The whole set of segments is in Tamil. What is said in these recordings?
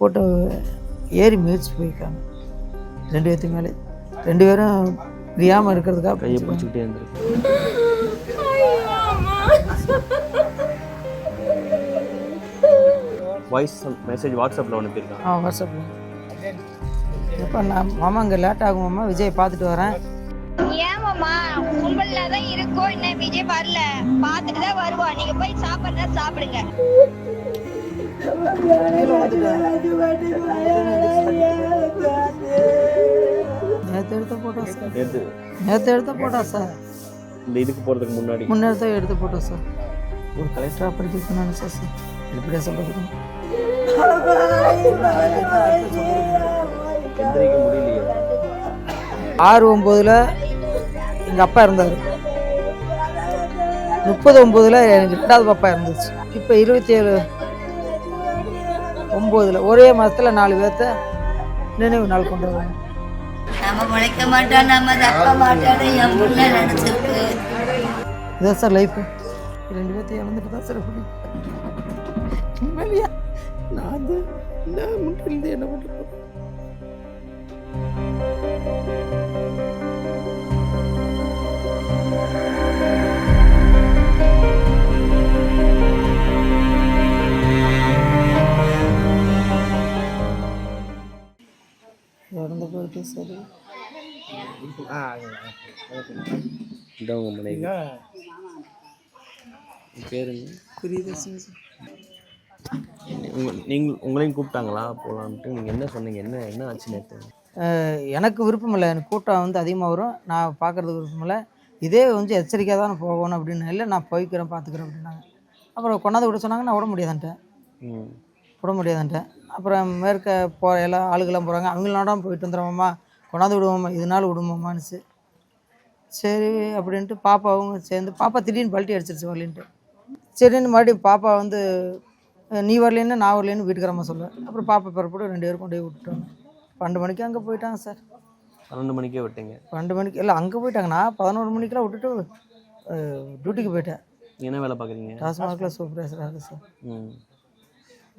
போட்டு ஏறி மிதிச்சு போயிருக்காங்க 2 பேர்த்துக்கு மேலே. 2 பேரும் பிரியாமல் இருக்கிறதுக்காக கையை பிடிச்சிக்கிட்டே இருந்திருக்கு. வாய்ஸ் மெசேஜ் வாட்ஸ்அப்பில் அனுப்பியிருக்காங்க. வாட்ஸ்அப்பில் எப்போ நான் மாமா இங்கே லேட் ஆகும் மாமா, விஜய் பார்த்துட்டு வரேன். ஏன் மாமா கும்பல்ல தான் இருக்கோம், இன்னும் விஜய் வரல, பார்த்துட்டு தான் வருவோம், நீங்க போய் சாப்பிட்றதா சாப்பிடுங்க. நேற்று எடுத்த போட்டோ சார். இந்த இதுக்கு போகிறதுக்கு முன்னாடி தான் எடுத்து போட்டோம் சார். ஒரு கலெக்டராக படிக்கணும்னு நினச்சேன் சார். எப்படியா சொல்கிறதுக்கு எந்திரிக்க முடியலையே. 6/9 எங்கள் அப்பா இருந்தார். 30/9 எனக்கு 2வது பாப்பா இருந்துச்சு. இப்போ 27/9 ஒரே மாதத்தில் 4 பேர்த்த நினைவு நாள் கொண்டு வருவாங்க. நம்ம முளைக்க மாட்டோம், நம்ம தப்ப மாட்டோம், என் பிள்ளை நினைச்சிருக்கு. இதான் சார் லைஃபு. 2 பேர்த்தையும் இழந்துட்டு தான் சார் பிடிக்கும். உண்மையிலையா நான் முன்னிலிருந்து என்ன பண்ணுறேன். இறந்து போயிட்டு சரி. இதான் உங்கள் மனைவி பேருங்க? புரியுது. உங்களையும் கூப்பிட்டாங்களா போகலான்ட்டு? நீங்கள் என்ன சொன்னீங்க? என்ன ஆச்சு நேற்று? எனக்கு விருப்பம் இல்லை. எனக்கு கூட்டம் வந்து அதிகமாக வரும், நான் பார்க்குறதுக்கு விருப்பம் இல்லை. இதே வந்து எச்சரிக்கையாக தான் நான் போகணும் அப்படின்னு. இல்லை நான் போய்க்கிறேன் பார்த்துக்கிறேன் அப்படின்னாங்க. அப்புறம் கொண்டாந்து விட சொன்னாங்க. நான் விட முடியாதுன்ட்டேன். அப்புறம் மேற்க எல்லா ஆளுகள்லாம் போகிறாங்க, அவங்களோட போயிட்டு வந்துடுவோம்மா, கொண்டாந்து விடுவோம்மா, இதனால விடுவோம்மான்னு. சரி அப்படின்ட்டு பாப்பாவும் சேர்ந்து, பாப்பா திடீர்னு பல்ட்டி அடிச்சிருச்சு வரலின்ட்டு. சரின்னு மறுபடியும் பாப்பா வந்து நீ வரலேன்னு நான் வரலேன்னு வீட்டுக்காரம்மா சொல்லுவேன். அப்புறம் பாப்பா பிறப்போடு 2 பேரும் கொண்டு போய் விட்டுட்டாங்க. 12 மணிக்கு அங்கே போயிட்டாங்க சார். 12 மணிக்கே விட்டீங்க? 12 மணிக்கு இல்லை, அங்கே போயிட்டாங்க. நான் 11 மணிக்கெலாம் விட்டுட்டு டியூட்டிக்கு போயிட்டேன். என்ன வேலை பார்க்குறீங்க? டாஸ்மாகில் சூப்பர்வைசராக சார்.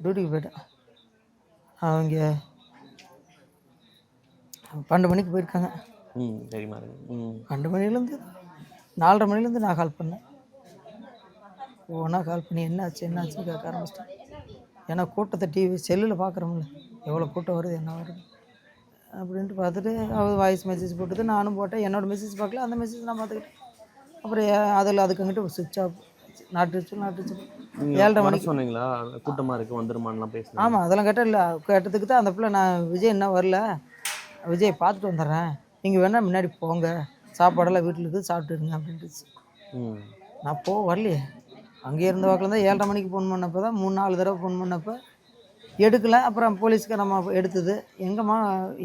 டியூட்டிக்கு போயிட்டேன். அவங்க 12 மணிக்கு போயிருக்காங்க. சரிம்மா. 12 மணிலேருந்து 4:30 மணிலேருந்து நான் கால் பண்ணேன். ஒவ்வொன்றா கால் பண்ணி என்னாச்சுன்னு கேட்க ஆரம்பிச்சிட்டேன். ஏன்னா கூட்டத்தை டிவி செல்லில் பார்க்குறோம்ல, எவ்வளோ கூட்டம் வருது என்ன வருது அப்படின்ட்டு பார்த்துட்டு அவர் வாய்ஸ் மெசேஜ் போட்டுட்டு நானும் போட்டேன். என்னோடய மெசேஜ் பார்க்கல, அந்த மெசேஜ் நான் பார்த்துக்கிட்டேன். அப்புறம் அதுக்குங்கிட்ட சுவிட்ச் ஆஃப், நாட்டு 7:30 மணிக்கு சொன்னீங்களா கூட்டமாக இருக்குது வந்துருமான்லாம் பேச? ஆமாம், அதெல்லாம் கேட்டதுக்கு தான் அந்த பிள்ளை, நான் விஜய் என்ன வரல, விஜய் பார்த்துட்டு வந்துடுறேன், நீங்கள் வேணால் முன்னாடி போங்க, சாப்பாடெல்லாம் வீட்டில் இருக்குது சாப்பிட்டுடுங்க அப்படின்ட்டுச்சு. நான் வரலையே. அங்கே இருந்த வாக்கில் தான் 7:30 மணிக்கு ஃபோன் பண்ணப்போ தான் 3-4 தடவை ஃபோன் பண்ணப்போ எடுக்கலை. அப்புறம் போலீஸ்க்கு நம்ம எடுத்தது. எங்கம்மா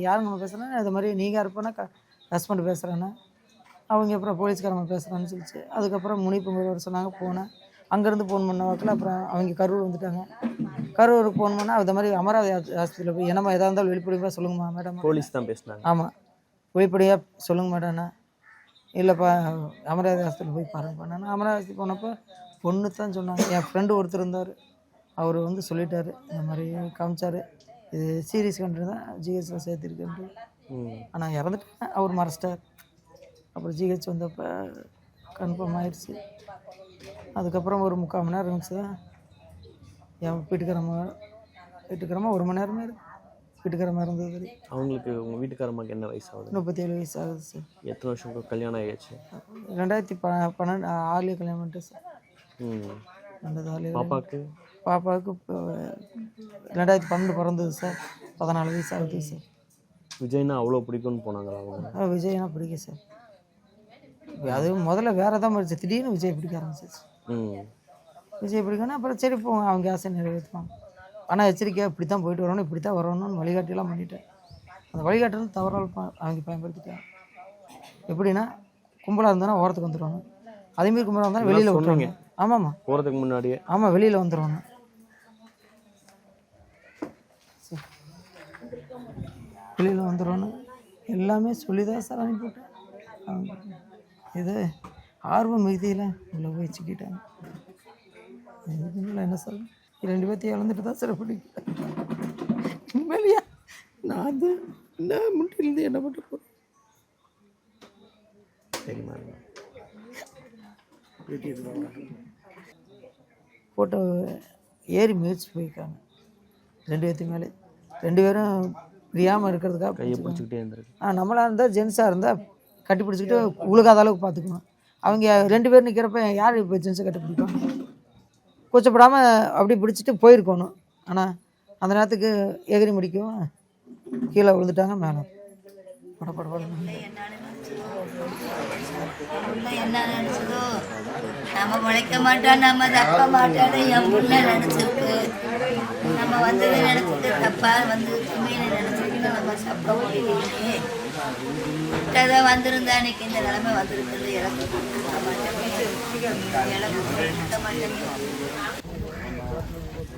யாருங்கம்மா பேசுகிறேன்னா, இது மாதிரி நீங்கள் இருப்போன்னா ஹஸ்பண்ட் பேசுகிறேன்னு. அவங்க அப்புறம் போலீஸ்காரம்மா பேசுகிறான்னு சொல்லிச்சு. அதுக்கப்புறம் முனிப்புங்கிற வர சொன்னாங்க. போனேன். அங்கேருந்து ஃபோன் பண்ண வாக்கில் அப்புறம் அவங்க கரூர் வந்துட்டாங்க. கரூருக்கு ஃபோன் பண்ணால் அது மாதிரி அமராவதி ஹாஸ்பிட்டலில் போய் என்னம்மா எதாக இருந்தாலும் வெளிப்படையாக சொல்லுங்கம்மா மேடம். போலீஸ் தான் பேசினாங்க? ஆமாம், வெளிப்படையாக சொல்லுங்க மேடம்ண்ணா. இல்லைப்பா அமராவதி ஹாஸ்பிட்டல் போய் பாருங்கப்பா. நான் அமராவதி போனப்போ பொண்ணு தான் சொன்னாங்க. என் ஃப்ரெண்டு ஒருத்தர் இருந்தார், அவர் வந்து சொல்லிட்டார், இந்த மாதிரி காமிச்சார், இது சீரியஸ் கண்ட்ரி தான், ஜிஹெச்சில் சேர்த்துருக்கேன்ட்டு. ஆனால் இறந்துட்டேன், அவர் மறைச்சிட்டார். அப்புறம் ஜிஹெச் வந்தப்போ கன்ஃபார்ம் ஆயிடுச்சு. அதுக்கப்புறம் ஒரு 3/4 மணி நேரம் இருந்துச்சு தான் என் வீட்டுக்காரம்மா 1 மணி நேரமே வீட்டுக்காரம்மா இருந்தது. அவங்களுக்கு உங்கள் வீட்டுக்காரம்மாக்கு என்ன வயசு ஆகுது? 37 வயசு ஆகுது சார். எத்தனை வருஷம் கல்யாணம் ஆகிடுச்சு? 2012 கல்யாணம் பண்ணிட்டு சார். பாப்பாவுக்கு இப்போ 2012 பிறந்தது சார். 14 வயசு ஆகுது சார். விஜய்னா அவ்வளோ பிடிக்கும்னு போனாங்களா அவங்க? விஜய்னா பிடிக்கும் சார். அது முதல்ல வேறு தான் இருந்துச்சு, திடீர்னு விஜய் பிடிக்க ஆரம்பிச்சிச்சு. விஜய் பிடிக்கணும். அப்புறம் சரி போங்க, அவங்க ஆசை நிறைவேற்றுவாங்க. ஆனால் எச்சரிக்கையாக இப்படி தான் போயிட்டு வரணும், இப்படி தான் வரணும்னு வழிகாட்டியெல்லாம் பண்ணிட்டேன். அந்த வழிகாட்டுறது தவறால் அவங்க பயன்படுத்திட்டாங்க. எப்படின்னா கும்பலாக இருந்தோன்னா ஓரத்துக்கு வந்துடுவாங்க, அதேமாரி கும்பலாக இருந்தாலும் வெளியில் விட்டுருவாங்க. ஆமாம்மா, போகிறதுக்கு முன்னாடியே. ஆமாம், வெளியில் வந்துடுவாங்க. வெளியில் வந்துடுவானு எல்லாமே சொல்லி தான் சார் அனுப்பிவிட்டேன். இது ஆர்வம் மிகுதியில் உள்ள போய் சிக்கிட்டாங்க. இதுக்கு என்ன சார், 2 பேர்த்தையும் இழந்துட்டு தான் சார் பிடிக்கும். நான் அது என்ன முட்டிலேருந்து என்ன பண்ண போகிறேன் சரிம்மா. போட்டோ ஏறி மிதிச்சு போயிருக்காங்க 2 பேர்த்துக்கு மேலே. 2 பேரும் பிரியாமல் இருக்கிறதுக்காக கையை பிடிச்சிக்கிட்டே இருந்திருக்கு. நம்மளாக இருந்தால் ஜென்ஸாக இருந்தால் கட்டி பிடிச்சிக்கிட்டு உழுகாத அளவுக்கு பார்த்துக்கணும். அவங்க 2 பேர் நிற்கிறப்ப யார் இப்போ ஜென்ஸை கட்டி பிடிப்பாங்க? கூச்சப்படாமல் அப்படி பிடிச்சிட்டு போயிருக்கணும். ஆனால் அந்த நேரத்துக்கு எகிரி முடிக்கவும் கீழே விழுந்துட்டாங்க. மேலே படப்பட என்ன நினைச்சதோ நம்ம முளைக்க மாட்டோம், நம்ம தப்ப மாட்டோன்னு என் புள்ள நினைச்சிருக்கு. நம்ம வந்தது நினைச்சது தப்பா வந்து மீன் நினைச்சிருக்கு. நம்ம சப்ப முடியலையே விட்டதை வந்திருந்தா அன்னைக்கு இந்த நிலைமை வந்திருக்குது. இழப்பு கொடுக்க மாட்டேங்க.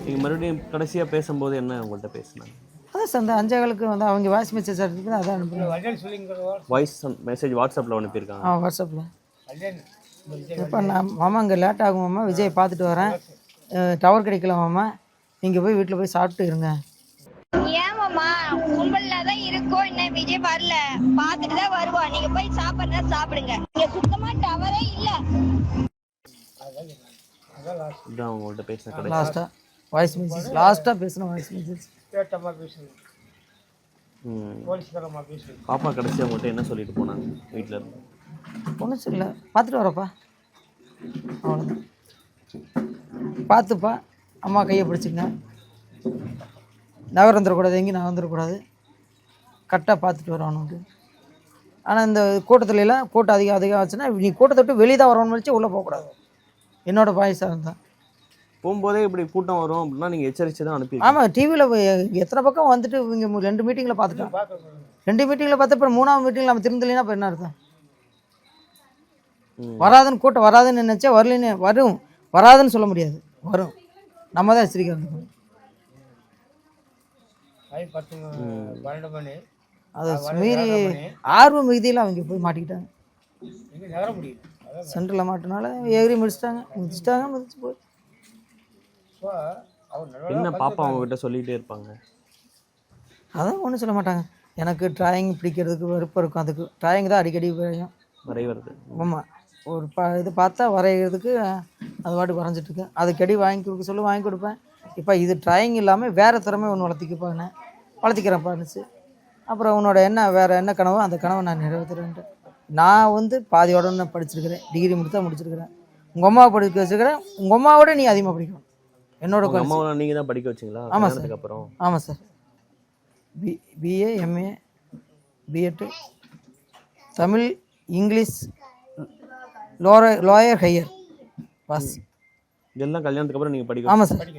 நீங்கள் மறுபடியும் கடைசியாக பேசும்போது என்ன உங்கள்கிட்ட பேசினாங்க? அதான் சார் அந்த 5 வந்து அவங்க வாய்ஸ் மெசேஜ் இருக்குது. அதான் அனுப்புகிறேன். வாய்ஸ் மெசேஜ் வாட்ஸ்அப்பில் அனுப்பியிருக்காங்க. வாட்ஸ்அப்பில் இப்போ நான் மாமா இங்கே லேட் ஆகும் மாமா, விஜயை பார்த்துட்டு வரேன், டவர் கிடைக்கல மாமா, நீங்கள் போய் வீட்டில் போய் சாப்பிட்டு இருங்க. ஏன் மாமா கும்பல்ல தான் இருக்கோம், இன்னும் விஜய் வரல, பார்த்துட்டு தான் வருவோம். நீங்க போய் சாப்பிடுறதா சாப்பிடுங்க. இங்க சுத்தமா டவரே இல்ல. இதான் உங்கள்கிட்ட பேசின கடைசி லாஸ்ட்டாக வாய்ஸ் மெசேஜ், லாஸ்ட்டாக பேசின வாய்ஸ் மெசேஜ். பாப்பா கடைசியாக உங்கள்கிட்ட என்ன சொல்லிட்டு போனாங்க வீட்டில் இருந்து? ஒன்றும் சொல்லல, பார்த்துட்டு வரப்பா, அவ்வளோதான். பார்த்துப்பா, அம்மா கையை பிடிச்சிங்க, நகர்ந்துடக்கூடாது, எங்கேயும் நகர்ந்துடக்கூடாது, கரெக்டாக பார்த்துட்டு வரணும். ஆனால் இந்த கூட்டத்துலலாம் கூட்டம் அதிகம் ஆச்சுன்னா நீ கூட்டத்தை விட்டு வெளியே தான் வரணும்னு வச்சு உள்ளே போகக்கூடாது. என்னோடய பாய்ஸாக இருந்தால் போகும்போதே இப்படி கூட்டம் வரும் அப்படின்னா நீங்கள் எச்சரித்து தான் அனுப்பி. ஆமாம், டிவியில் எத்தனை பக்கம் வந்துட்டு இங்கே 2 மீட்டிங்கில் பார்த்துட்டோம். 2 மீட்டிங்கில் பார்த்து இப்போ 3ஆவது மீட்டிங்கில் நம்ம திருந்தலைன்னா இப்போ என்ன அர்த்தம்? வராதுன்னு கூட்டம் வராதுன்னு நினச்சா வரலன்னு வரும், வராதுன்னு சொல்ல முடியாது, வரும். நம்ம தான் எச்சரிக்கை வந்துக்கணும். அதை மீறி ஆர்வம் மிகுதியில் அவங்க போய் மாட்டிக்கிட்டாங்க. சென்டரில் மாட்டினால ஏறி மிதிச்சிட்டாங்க போய். என்ன பாப்பா அவங்ககிட்ட சொல்லிகிட்டே இருப்பாங்க? அதான் ஒன்றும் சொல்ல மாட்டாங்க. எனக்கு டிராயிங் பிடிக்கிறதுக்கு விருப்பம் இருக்கும், அதுக்கு டிராயிங் தான் அடிக்கடி வரைகிறது. ஆமாம், ஒரு இது பார்த்தா வரைகிறதுக்கு அது பாட்டு வரைஞ்சிட்ருக்கேன். அதுக்கடி வாங்கி கொடுக்க சொல்லி வாங்கி கொடுப்பேன். இப்போ இது டிராயிங் இல்லாமல் வேறு திறமை ஒன்று வளர்த்திக்கிறப்பான்னுச்சு. அப்புறம் உன்னோட என்ன வேறு என்ன கனவோ அந்த கனவை நான் நிறைவேற்றுறேன்ட்டு. நான் பாதியோட நான் படிச்சிருக்கிறேன், டிகிரி முடிச்சிருக்கிறேன். உங்கள் அம்மாவை படிக்க வச்சுருக்கிறேன், உங்கள் அம்மாவோட நீ அதிகமாக படிக்கணும். என்னோட அம்மாவை நீங்கள் தான் படிக்க வச்சிங்களா? ஆமாம் சார். அப்புறம் ஆமாம் sir, BA MA BEd Tamil English lower higher pass. இதெல்லாம் கல்யாணத்துக்கு அப்புறம் நீங்கள் படிக்க? ஆமாம் sir,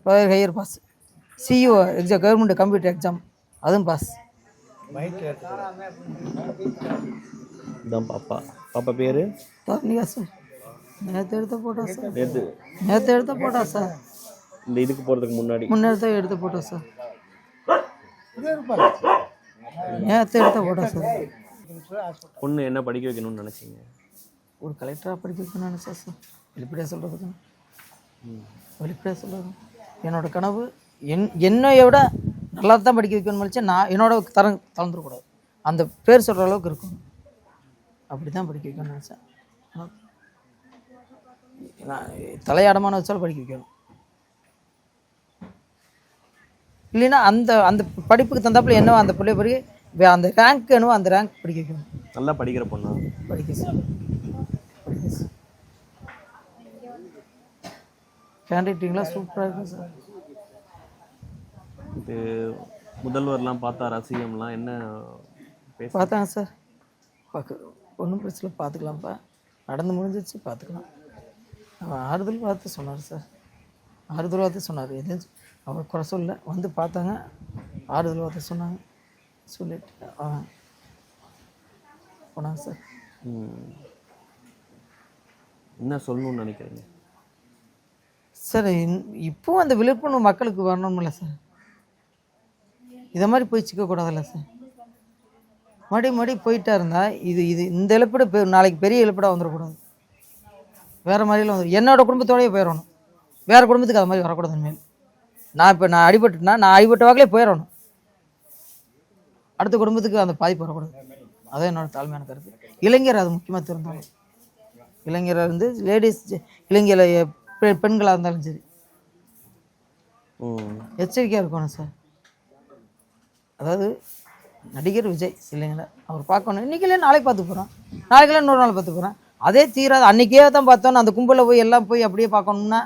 lower higher pass. CEO exam, government computer exam அதுவும் பாஸ். இதான் பாப்பா. பாப்பா பேர் தர்ணிகா சார். நேற்று எடுத்த போட்டோ சார். நேற்று எடுத்த போட்டோ சார். இந்த இதுக்கு போகிறதுக்கு முன்னாடி தான் எடுத்த போட்டோ சார். நேற்று எடுத்த போட்டோ சார். பொண்ணு என்ன படிக்க வைக்கணும்னு நினச்சிங்க? ஒரு கலெக்டராக படிக்க வைக்கணும்னு நினச்சேன் சார். வெளிப்படையாக சொல்கிறதுக்கு வெளிப்படையாக சொல்கிறது என்னோடய கனவு. என்னைய விட நல்லா தான் படிக்க வைக்கணும்னு நினச்சேன். நான் என்னோட தளர்ந்துடக்கூடாது, அந்த பேர் சொல்கிற அளவுக்கு இருக்கணும், அப்படி தான் படிக்க வைக்கணும்னு நினச்சேன். நான் தலையாடமான வச்சாலும் படிக்க வைக்கணும், இல்லைன்னா அந்த அந்த படிப்புக்கு தந்தாப்புல என்னவோ அந்த பிள்ளை படிக்க அந்த ரேங்க் என்னவோ அந்த ரேங்க் படிக்க வைக்கணும். நல்லா படிக்கிற பொண்ணா? படிக்க சார், படிக்க சார். ஹேண்ட் ரைட்டிங்லாம் சூப்பராக இருக்கும் சார். இது முதல்வர்லாம் பார்த்தாரா? சிஎம்லாம் என்ன பார்த்தாங்க சார். ஒன்றும் பிரச்சனை, பார்த்துக்கலாம்ப்பா, நடந்து முடிஞ்சிச்சு, பார்த்துக்கலாம். அவர் ஆறுதல் பார்த்து சொன்னார் சார். ஆறுதல் பார்த்து சொன்னார், எதுவும் அவர் குறை சொல்ல. பார்த்தாங்க, ஆறுதல் பார்த்து சொன்னாங்க, சொல்லிட்டு போனாங்க சார். என்ன சொல்லணும்னு நினைக்கிறீங்க சார்? இப்போவும் அந்த விழிப்புணர்வு மக்களுக்கு வரணும்ல சார். இதை மாதிரி போய் சிக்கக்கூடாதுல்ல சார். மறுபடி போயிட்டா இருந்தால் இது இந்த இழப்பீடு நாளைக்கு பெரிய இழப்பீடாக வந்துடக்கூடாது, வேறு மாதிரிலாம் வந்துடும். என்னோடய குடும்பத்தோடய போயிடணும், வேறு குடும்பத்துக்கு அது மாதிரி வரக்கூடாது. இனிமேல் நான் அடிபட்டுட்டேன்னா நான் அடிபட்ட வாக்கிலே போயிடணும். அடுத்த குடும்பத்துக்கு அந்த பாதிப்பு வரக்கூடாது. அதான் என்னோட தாழ்மையான கருத்து. இளைஞர் அது முக்கியமாக திருந்தணும். இளைஞராக இருந்து லேடிஸ் இளைஞர் பெண்களாக இருந்தாலும் சரி எச்சரிக்கையாக இருக்கணும் சார். அதாவது நடிகர் விஜய் இல்லைங்களா, அவர் பார்க்கணும். இன்றைக்கிலே நாளைக்கு பார்த்து போகிறோம், நாளைக்கெல்லாம் இன்னொரு நாள் பார்த்து போகிறோம். அதே தீராது அன்றைக்கே தான் பார்த்தோன்னு அந்த கும்பலில் போய் எல்லாம் போய் அப்படியே பார்க்கணுன்னா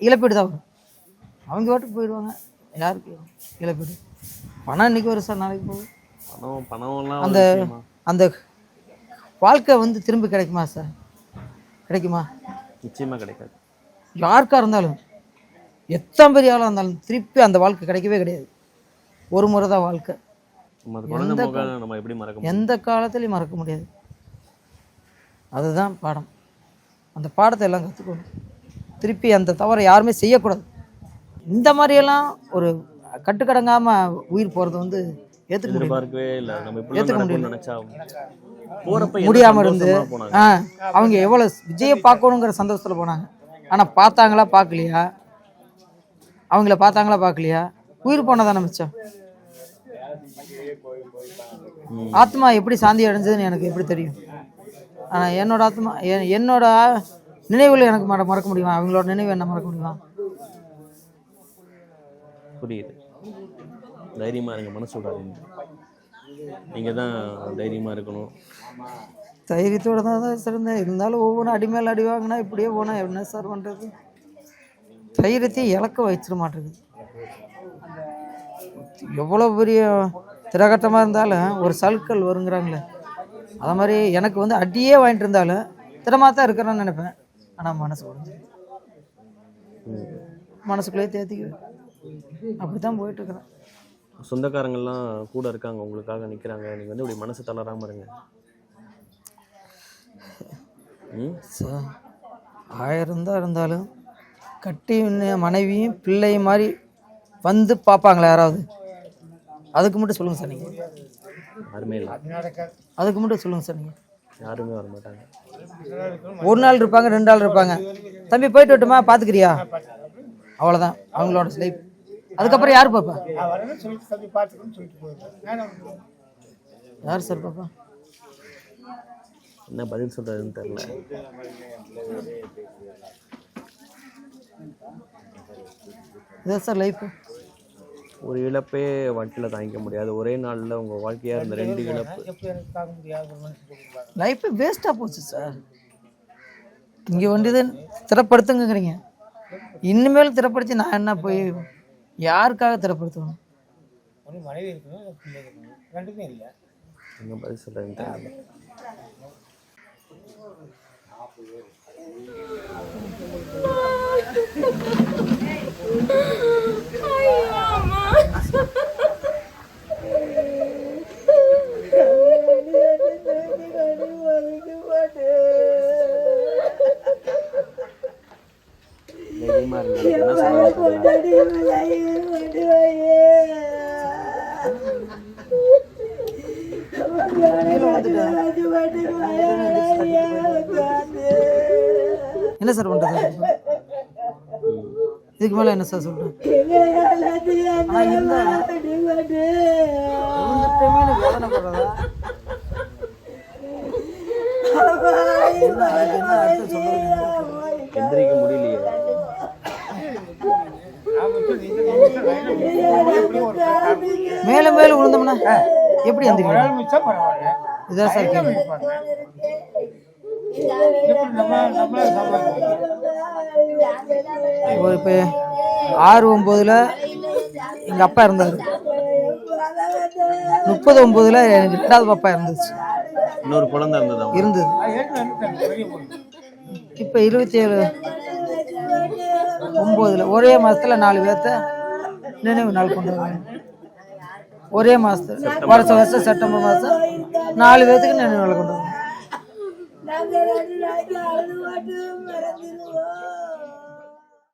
இழப்பீடு தான் வரும். அவங்க வாட்டுக்கு போயிடுவாங்க. யாருக்கு இழப்பீடு? பணம் இன்றைக்கி வரும் சார், நாளைக்கு போகும். அந்த அந்த வாழ்க்கை வந்து திரும்பி கிடைக்குமா சார்? கிடைக்குமா? நிச்சயமாக கிடைக்காது. யாருக்காக இருந்தாலும் எத்தனை பெரிய ஆளாக இருந்தாலும் திருப்பி அந்த வாழ்க்கை கிடைக்கவே கிடையாது. ஒரு முறை தான் வாழ்க்கை. எந்த காலத்துலையும் மறக்க முடியாது. அதுதான் பாடம். அந்த பாடத்தை எல்லாம் கற்றுக்கணும். திருப்பி அந்த தவறை யாருமே செய்யக்கூடாது. இந்த மாதிரியெல்லாம் ஒரு கட்டுக்கடங்காமல் உயிர் போகிறது வந்து ஏற்றுக்க முடியாமல் இருந்து அவங்க எவ்வளோ விஜயை பார்க்கணுங்கிற சந்தோஷத்தில் போனாங்க. ஆனால் பார்த்தாங்களா பார்க்கலையா? அவங்கள பார்த்தாங்களா பார்க்கலையா? உயிர் போனதானே மிச்சம். ஆத்மா எப்படி சாந்தி அடைஞ்சதுன்னு எனக்கு எப்படி தெரியும்? ஆனால் என்னோட ஆத்மா என்னோட நினைவுகள் எனக்கு மறக்க முடியுமா? அவங்களோட நினைவு என்ன மறக்க முடியுமா? புரியுது. தைரியமாக இருங்க, மனசு விடாதீங்க. நீங்கள் தான் தைரியமாக இருக்கணும். தைரியத்தோடு தான் சிறந்தேன். இருந்தாலும் ஒவ்வொன்றும் அடி மேலே அடி வாங்கினா இப்படியே போனால் என்ன சார் பண்ணுறது? தைரியத்தையும் இழக்க வச்சிட மாட்டேங்குது. எவ்வளோ பெரிய திரகட்டமாக இருந்தாலும் ஒரு சல்கல் வருங்கிறாங்களே, அது மாதிரி எனக்கு வந்து அடியே வாங்கிட்டு இருந்தாலும் திறமாக தான் இருக்கிறேன்னு நினைப்பேன். ஆனால் மனசு உடஞ்சி மனசுக்குள்ளேயே தேத்திக்குவேன். அப்படி தான் போயிட்டுருக்குறேன். சொந்தக்காரங்கள்லாம் கூட இருக்காங்க, உங்களுக்காக நிற்கிறாங்க. நீங்கள் வந்து இப்படி மனசு தளராமல் இருங்க சார். 1000 தான் இருந்தாலும் கட்டி மனைவியும் பிள்ளையும் மாதிரி வந்து பார்ப்பாங்களா யாராவது? அதுக்கு மட்டும் சொல்லுங்கள் சார். நீங்கள் யாருமே இல்லை. அதுக்கு மட்டும் சொல்லுங்கள் சார். நீங்கள் யாருமே வர மாட்டாங்க. ஒரு நாள் இருப்பாங்க, 2 நாள் இருப்பாங்க. தம்பி போயிட்டு விட்டுமா, பார்த்துக்கிறியா? அவ்வளோதான் அவங்களோட லைஃப். அதுக்கப்புறம் யார் பாப்பா? யார் சார் பாப்பா? என்ன பதில் சொல்றதுன்னு தெரியல. இதான் சார் லைஃப். ஒரு இழப்பே வாழ்க்கையில் தாங்கிக்க முடியாது. ஒரே நாளில் உங்கள் வாழ்க்கையாக இருந்த 2 இழப்பு லைஃப் வேஸ்ட்டாக போச்சு சார். இங்கே வண்டியது திறப்படுத்துங்கிறீங்க. இனிமேல் திறப்படுத்தி நான் என்ன போய் யாருக்காக திறப்படுத்தணும்? மனைவி இருக்கணும், ரெண்டுமே இல்லை. என்ன பதில் சொல்றதுன்னு தெரியல. என்ன சார் பண்றது? இதுக்கு மேல என்ன சார் சொல்றேன்? எந்திரிக்க முடியலையே. மேலும் மேலும் விழுந்தோம்னா எப்படி எந்திரிக்கணும்? இதான் சார் கேள்வி. இப்போ 6-9 எங்கள் அப்பா இருந்தார். 30-9 எனக்கு 2வது பாப்பா இருந்துச்சு. இன்னொரு குழந்தை இருந்தது. இப்போ 27-9 ஒரே மாதத்துல 4 பேர்த்த நினைவு நாள் கொண்டு வருவாங்க. ஒரே மாதத்துல வருஷம் செப்டம்பர் மாதம் 4 பேர்த்துக்கு நினைவு நாள் கொண்டு வருவாங்க.